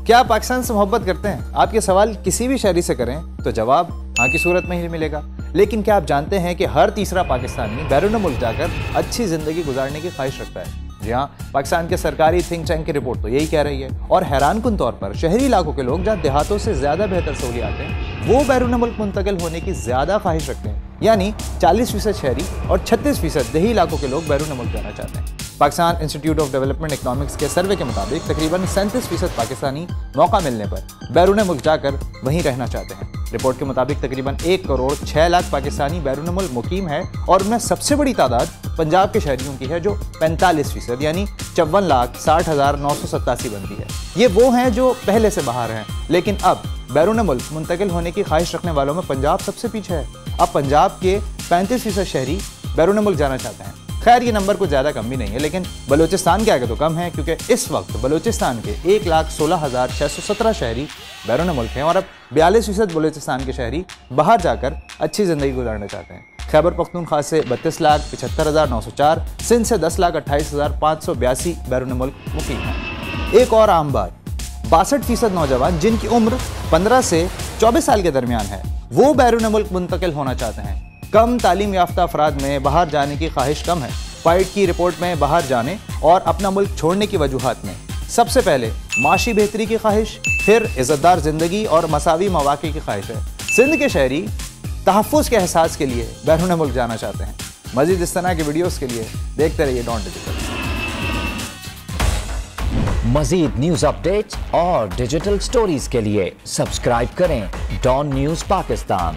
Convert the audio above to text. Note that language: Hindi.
क्या आप पाकिस्तान से मोहब्बत करते हैं? आप ये सवाल किसी भी शहरी से करें तो जवाब हाँ की सूरत में ही मिलेगा। लेकिन क्या आप जानते हैं कि हर तीसरा पाकिस्तानी बैरून मुल्क जाकर अच्छी जिंदगी गुजारने की ख्वाहिश रखता है? जी हाँ, पाकिस्तान के सरकारी थिंक टैंक की रिपोर्ट तो यही कह रही है। और हैरानकुन तौर पर शहरी इलाकों के लोग जहाँ देहातों से ज्यादा बेहतर सहूलियात हैं, वो बैरून मुल्क मुंतकिल होने की ज्यादा ख्वाहिश रखते हैं। यानी 40% शहरी और 36% देही इलाकों के लोग बैरून मुल्क जाना चाहते हैं। Pakistan institute of development economics के सर्वे के मुताबिक तकरीबन 37% पाकिस्तानी मौका मिलने पर बैरून मुल्क जाकर वहीं रहना चाहते हैं। रिपोर्ट के मुताबिक तकरीबन 1 करोड़ 6 लाख पाकिस्तानी बैरून मुल्क मुकीम है और उनमें सबसे बड़ी तादाद पंजाब के शहरियों की है जो 45% यानी 54,60,987 बनती है। ये वो हैं जो पहले से बाहर हैं, लेकिन अब बैरून मुल्क मुंतकिल होने की ख्वाहिश रखने वालों में पंजाब सबसे पीछे है। अब पंजाब के 35% शहरी बैरून मुल्क जाना चाहते हैं। खैर ये नंबर कुछ ज़्यादा कम भी नहीं है, लेकिन बलूचिस्तान के आगे तो कम है, क्योंकि इस वक्त बलूचिस्तान के 1,16,617 शहरी बैरून मुल्क हैं और अब 42% बलूचिस्तान के शहरी बाहर जाकर अच्छी ज़िंदगी गुजारना चाहते हैं। खैबर पख्तूनख्वा से 32,75,904, सिंध से 10,28,582 बैरून मुल्क मुकीम हैं। एक और आम बात, 62% नौजवान जिनकी उम्र 15 से 24 साल के दरमियान है, वो बैरून मुल्क मुंतकिल होना चाहते हैं। कम तालीम याफ्ता अफराद में बाहर जाने की ख्वाहिश कम है। फाइट की रिपोर्ट में बाहर जाने और अपना मुल्क छोड़ने की वजूहात में सबसे पहले माशी बेहतरी की ख्वाहिश, फिर इज़्ज़तदार ज़िंदगी और मसावी मौक़े की ख्वाहिश है। सिंध के शहरी तहफ़्फ़ुज़ के एहसास के लिए बैरून मुल्क जाना चाहते हैं। मज़ीद इस तरह के वीडियोज़ के लिए देखते रहिए डॉन डिजिटल। मज़ीद न्यूज़ अपडेट्स और डिजिटल स्टोरीज़ के लिए सब्सक्राइब करें डॉन न्यूज़ पाकिस्तान।